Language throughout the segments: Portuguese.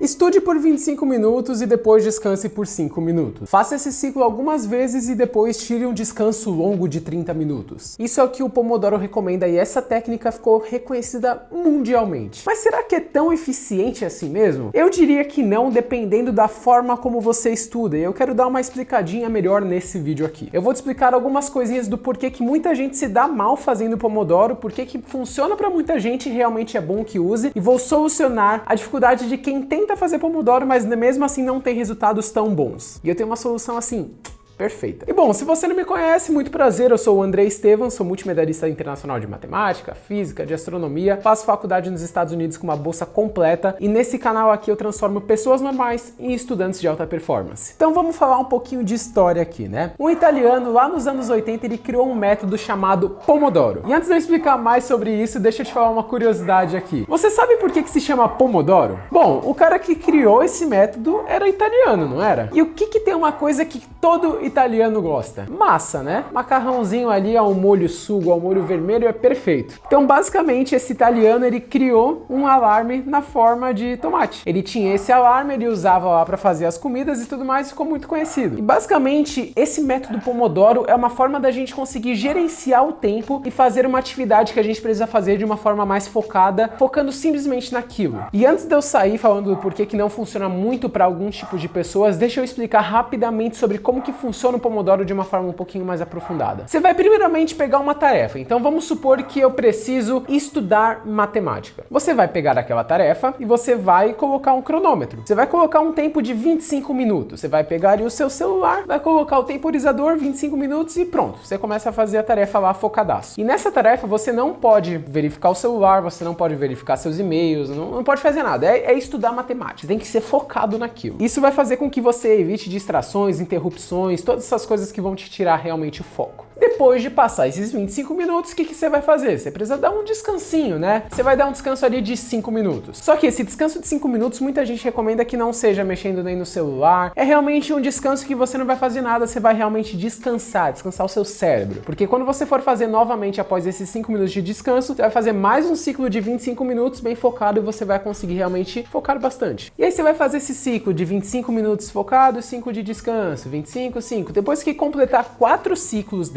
Estude por 25 minutos e depois descanse por 5 minutos. Faça esse ciclo algumas vezes e depois tire um descanso longo de 30 minutos. Isso é o que o Pomodoro recomenda e essa técnica ficou reconhecida mundialmente. Mas será que é tão eficiente assim mesmo? Eu diria que não, dependendo da forma como você estuda, e eu quero dar uma explicadinha melhor nesse vídeo aqui. Eu vou te explicar algumas coisinhas do porquê que muita gente se dá mal fazendo Pomodoro, porquê que funciona para muita gente e realmente é bom que use, e vou solucionar a dificuldade de quem tenta fazer Pomodoro, mas mesmo assim não tem resultados tão bons. E eu tenho uma solução assim, perfeita. E bom, se você não me conhece, muito prazer, eu sou o André Estevam, sou multimedalhista internacional de matemática, física, de astronomia, faço faculdade nos Estados Unidos com uma bolsa completa e nesse canal aqui eu transformo pessoas normais em estudantes de alta performance. Então vamos falar um pouquinho de história aqui, né? Um italiano lá nos anos 80 ele criou um método chamado Pomodoro. E antes de eu explicar mais sobre isso, deixa eu te falar uma curiosidade aqui. Você sabe por que se chama Pomodoro? Bom, o cara que criou esse método era italiano, não era? E o que tem uma coisa que todo italiano gosta? Massa, né? Macarrãozinho ali ao molho sugo, ao molho vermelho é perfeito. Então, basicamente, esse italiano, ele criou um alarme na forma de tomate. Ele tinha esse alarme, ele usava lá para fazer as comidas e tudo mais, ficou muito conhecido. E, basicamente, esse método Pomodoro é uma forma da gente conseguir gerenciar o tempo e fazer uma atividade que a gente precisa fazer de uma forma mais focada, focando simplesmente naquilo. E antes de eu sair falando do porquê que não funciona muito para alguns tipos de pessoas, deixa eu explicar rapidamente sobre como que funciona o Pomodoro de uma forma um pouquinho mais aprofundada. Você vai primeiramente pegar uma tarefa, então vamos supor que eu preciso estudar matemática. Você vai pegar aquela tarefa e você vai colocar um cronômetro. Você vai colocar um tempo de 25 minutos. Você vai pegar ali o seu celular, vai colocar o temporizador 25 minutos e pronto. Você começa a fazer a tarefa lá focadaço. E nessa tarefa você não pode verificar o celular, você não pode verificar seus e-mails, não pode fazer nada. É estudar matemática. Você tem que ser focado naquilo. Isso vai fazer com que você evite distrações, interrupções, todas essas coisas que vão te tirar realmente o foco. Depois de passar esses 25 minutos, o que você vai fazer? Você precisa dar um descansinho, né? Você vai dar um descanso ali de 5 minutos. Só que esse descanso de 5 minutos, muita gente recomenda que não seja mexendo nem no celular. É realmente um descanso que você não vai fazer nada, você vai realmente descansar o seu cérebro. Porque quando você for fazer novamente após esses 5 minutos de descanso, você vai fazer mais um ciclo de 25 minutos bem focado e você vai conseguir realmente focar bastante. E aí você vai fazer esse ciclo de 25 minutos focado, 5 de descanso, 25, 5. Depois que completar 4 ciclos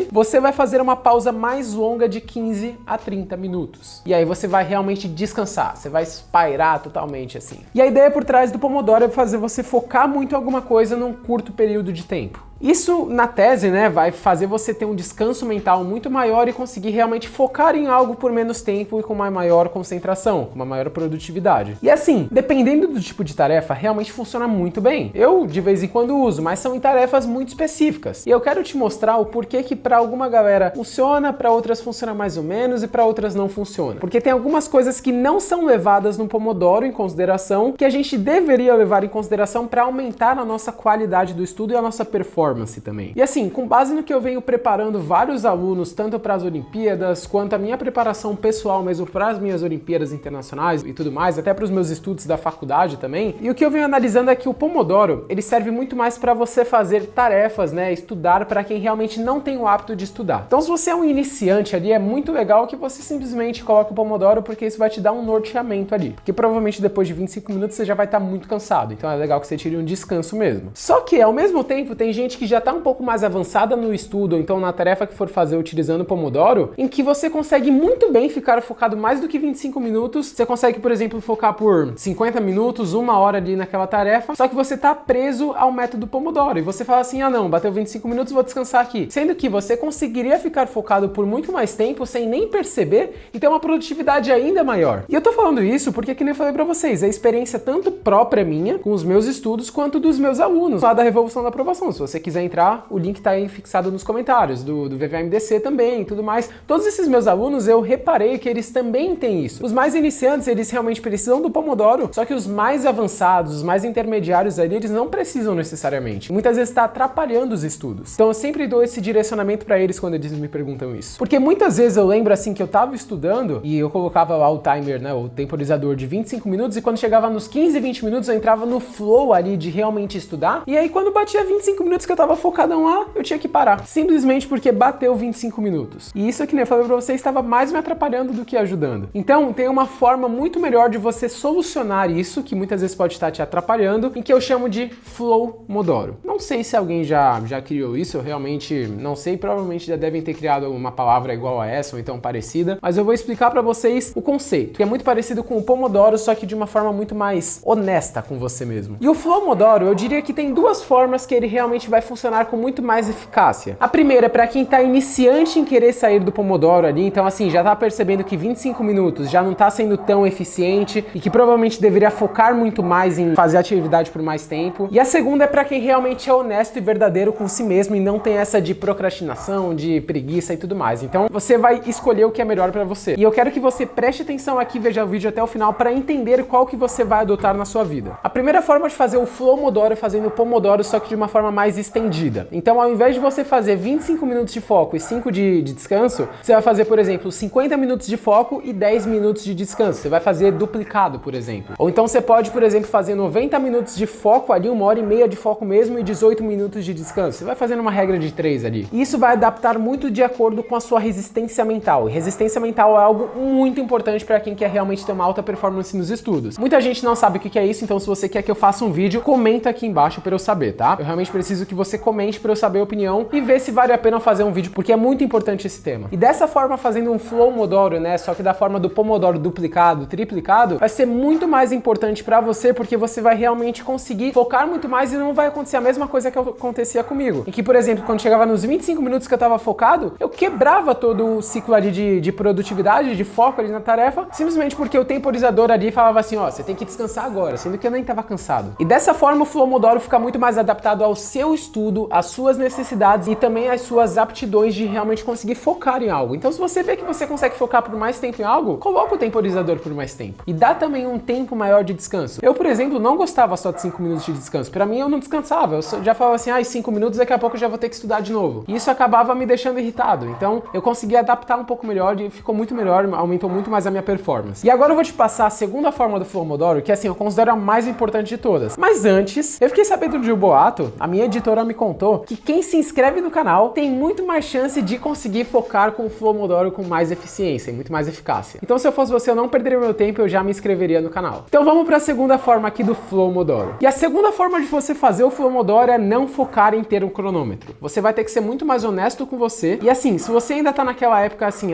você vai fazer uma pausa mais longa de 15 a 30 minutos. E aí você vai realmente descansar, você vai espairar totalmente assim. E a ideia por trás do Pomodoro é fazer você focar muito em alguma coisa num curto período de tempo. Isso, na tese, né, vai fazer você ter um descanso mental muito maior e conseguir realmente focar em algo por menos tempo e com uma maior concentração, com uma maior produtividade. E assim, dependendo do tipo de tarefa, realmente funciona muito bem. Eu, de vez em quando, uso, mas são em tarefas muito específicas. E eu quero te mostrar o porquê que para alguma galera funciona, para outras funciona mais ou menos e para outras não funciona. Porque tem algumas coisas que não são levadas no Pomodoro em consideração, que a gente deveria levar em consideração para aumentar a nossa qualidade do estudo e a nossa performance também. E assim, com base no que eu venho preparando vários alunos, tanto para as Olimpíadas, quanto a minha preparação pessoal mesmo para as minhas Olimpíadas internacionais e tudo mais, até para os meus estudos da faculdade também, e o que eu venho analisando é que o Pomodoro, ele serve muito mais para você fazer tarefas, né, estudar para quem realmente não tem o hábito de estudar. Então, se você é um iniciante ali, é muito legal que você simplesmente coloque o Pomodoro, porque isso vai te dar um norteamento ali, porque provavelmente depois de 25 minutos você já vai estar muito cansado, então é legal que você tire um descanso mesmo. Só que, ao mesmo tempo, tem gente que já está um pouco mais avançada no estudo, ou então na tarefa que for fazer utilizando o Pomodoro, em que você consegue muito bem ficar focado mais do que 25 minutos. Você consegue, por exemplo, focar por 50 minutos, 1 hora ali naquela tarefa, só que você está preso ao método Pomodoro. E você fala assim, ah não, bateu 25 minutos, vou descansar aqui. Sendo que você conseguiria ficar focado por muito mais tempo sem nem perceber e ter uma produtividade ainda maior. E eu tô falando isso porque, que nem eu falei pra vocês, é experiência tanto própria minha, com os meus estudos, quanto dos meus alunos lá da Revolução da Aprovação. Se você quiser entrar, o link tá aí fixado nos comentários, do VVAMDC também e tudo mais. Todos esses meus alunos, eu reparei que eles também têm isso. Os mais iniciantes, eles realmente precisam do Pomodoro, só que os mais avançados, os mais intermediários ali, eles não precisam necessariamente. Muitas vezes tá atrapalhando os estudos. Então eu sempre dou esse direcionamento pra eles quando eles me perguntam isso. Porque muitas vezes eu lembro assim que eu tava estudando e eu colocava lá o timer, né, o temporizador de 25 minutos e quando chegava nos 15, 20 minutos eu entrava no flow ali de realmente estudar. E aí quando batia 25 minutos que eu eu tava focadão lá, eu tinha que parar. Simplesmente porque bateu 25 minutos. E isso, que nem eu falei pra vocês, estava mais me atrapalhando do que ajudando. Então, tem uma forma muito melhor de você solucionar isso, que muitas vezes pode estar te atrapalhando, em que eu chamo de Flow Pomodoro. Não sei se alguém já criou isso, eu realmente não sei, provavelmente já devem ter criado uma palavra igual a essa, ou então parecida, mas eu vou explicar pra vocês o conceito, que é muito parecido com o Pomodoro, só que de uma forma muito mais honesta com você mesmo. E o Flow Pomodoro, eu diria que tem duas formas que ele realmente vai funcionar com muito mais eficácia. A primeira é para quem tá iniciante em querer sair do Pomodoro ali, então assim, já tá percebendo que 25 minutos já não tá sendo tão eficiente e que provavelmente deveria focar muito mais em fazer atividade por mais tempo. E a segunda é para quem realmente é honesto e verdadeiro com si mesmo e não tem essa de procrastinação, de preguiça e tudo mais. Então você vai escolher o que é melhor para você. E eu quero que você preste atenção aqui, veja o vídeo até o final para entender qual que você vai adotar na sua vida. A primeira forma de fazer o Flow Pomodoro é fazendo o Pomodoro, só que de uma forma mais estendida. Então, ao invés de você fazer 25 minutos de foco e 5 de descanso, você vai fazer, por exemplo, 50 minutos de foco e 10 minutos de descanso. Você vai fazer duplicado, por exemplo. Ou então você pode, por exemplo, fazer 90 minutos de foco ali, 1h30 de foco mesmo e 18 minutos de descanso. Você vai fazendo uma regra de 3 ali. E isso vai adaptar muito de acordo com a sua resistência mental. E resistência mental é algo muito importante para quem quer realmente ter uma alta performance nos estudos. Muita gente não sabe o que é isso, então se você quer que eu faça um vídeo, comenta aqui embaixo para eu saber, tá? Eu realmente preciso que você comente para eu saber a opinião e ver se vale a pena fazer um vídeo, porque é muito importante esse tema. E dessa forma, fazendo um Flow Pomodoro, né, só que da forma do Pomodoro duplicado, triplicado, vai ser muito mais importante para você, porque você vai realmente conseguir focar muito mais e não vai acontecer a mesma coisa que acontecia comigo. Em que, por exemplo, quando chegava nos 25 minutos que eu tava focado, eu quebrava todo o ciclo ali de produtividade, de foco ali na tarefa, simplesmente porque o temporizador ali falava assim, ó, você tem que descansar agora, sendo que eu nem tava cansado. E dessa forma o Flow Pomodoro fica muito mais adaptado ao seu estudo, às suas necessidades e também às suas aptidões de realmente conseguir focar em algo. Então, se você vê que você consegue focar por mais tempo em algo, coloca o temporizador por mais tempo. E dá também um tempo maior de descanso. Eu, por exemplo, não gostava só de 5 minutos de descanso. Pra mim, eu não descansava. Eu já falava assim, 5 minutos, daqui a pouco eu já vou ter que estudar de novo. E isso acabava me deixando irritado. Então, eu consegui adaptar um pouco melhor e ficou muito melhor, aumentou muito mais a minha performance. E agora eu vou te passar a segunda forma do Flow Pomodoro, que assim, eu considero a mais importante de todas. Mas antes, eu fiquei sabendo de um boato, a minha editora me contou, que quem se inscreve no canal tem muito mais chance de conseguir focar com o Flow Pomodoro com mais eficiência e muito mais eficácia. Então, se eu fosse você, eu não perderia meu tempo, eu já me inscreveria no canal. Então, vamos para a segunda forma aqui do Flow Pomodoro. E a segunda forma de você fazer o Flow Pomodoro é não focar em ter um cronômetro. Você vai ter que ser muito mais honesto com você. E assim, se você ainda tá naquela época assim,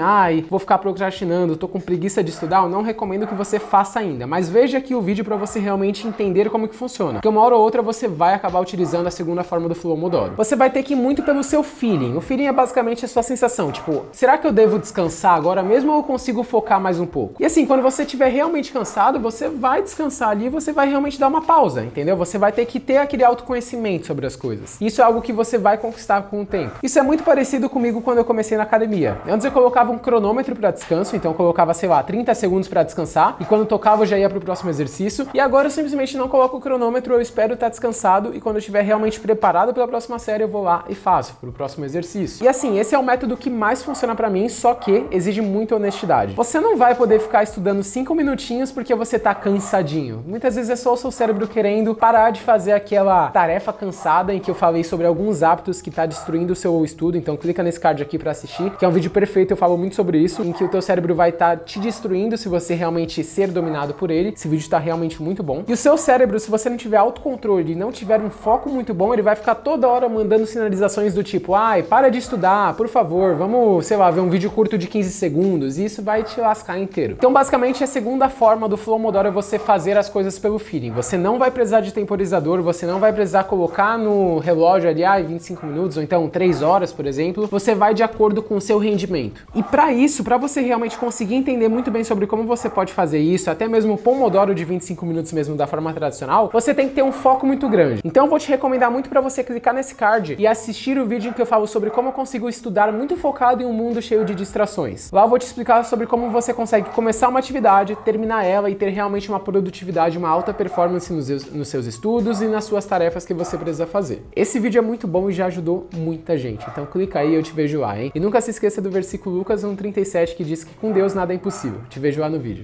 vou ficar procrastinando, tô com preguiça de estudar, eu não recomendo que você faça ainda. Mas veja aqui o vídeo para você realmente entender como que funciona. Porque uma hora ou outra você vai acabar utilizando a segunda forma do Flow Pomodoro. Você vai ter que ir muito pelo seu feeling. O feeling é basicamente a sua sensação, tipo, será que eu devo descansar agora mesmo ou eu consigo focar mais um pouco? E assim, quando você estiver realmente cansado, você vai descansar ali e você vai realmente dar uma pausa, entendeu? Você vai ter que ter aquele autoconhecimento sobre as coisas. Isso é algo que você vai conquistar com o tempo. Isso é muito parecido comigo quando eu comecei na academia. Antes eu colocava um cronômetro para descanso, então eu colocava, sei lá, 30 segundos para descansar e quando eu tocava eu já ia pro próximo exercício. E agora eu simplesmente não coloco o cronômetro, eu espero estar descansado e quando eu estiver realmente preparado pela próxima série eu vou lá e faço pro próximo exercício. E assim, esse é o método que mais funciona para mim, só que exige muita honestidade. Você não vai poder ficar estudando 5 minutinhos porque você tá cansadinho. Muitas vezes é só o seu cérebro querendo parar de fazer aquela tarefa cansada em que eu falei sobre alguns hábitos que tá destruindo o seu estudo, então clica nesse card aqui para assistir, que é um vídeo perfeito, eu falo muito sobre isso, em que o teu cérebro vai estar te destruindo se você realmente ser dominado por ele. Esse vídeo tá realmente muito bom. E o seu cérebro, se você não tiver autocontrole e não tiver um foco muito bom, ele vai ficar toda hora mandando sinalizações do tipo, para de estudar, por favor, vamos, sei lá, ver um vídeo curto de 15 segundos, e isso vai te lascar inteiro. Então, basicamente, a segunda forma do Flow Pomodoro é você fazer as coisas pelo feeling. Você não vai precisar de temporizador, você não vai precisar colocar no relógio ali, 25 minutos, ou então 3 horas, por exemplo. Você vai de acordo com o seu rendimento. E para isso, para você realmente conseguir entender muito bem sobre como você pode fazer isso, até mesmo o Pomodoro de 25 minutos mesmo da forma tradicional, você tem que ter um foco muito grande. Então, eu vou te recomendar muito para você clicar nesse card e assistir o vídeo em que eu falo sobre como eu consigo estudar muito focado em um mundo cheio de distrações. Lá eu vou te explicar sobre como você consegue começar uma atividade, terminar ela e ter realmente uma produtividade, uma alta performance nos seus estudos e nas suas tarefas que você precisa fazer. Esse vídeo é muito bom e já ajudou muita gente. Então clica aí e eu te vejo lá, hein? E nunca se esqueça do versículo Lucas 1:37 que diz que com Deus nada é impossível. Te vejo lá no vídeo.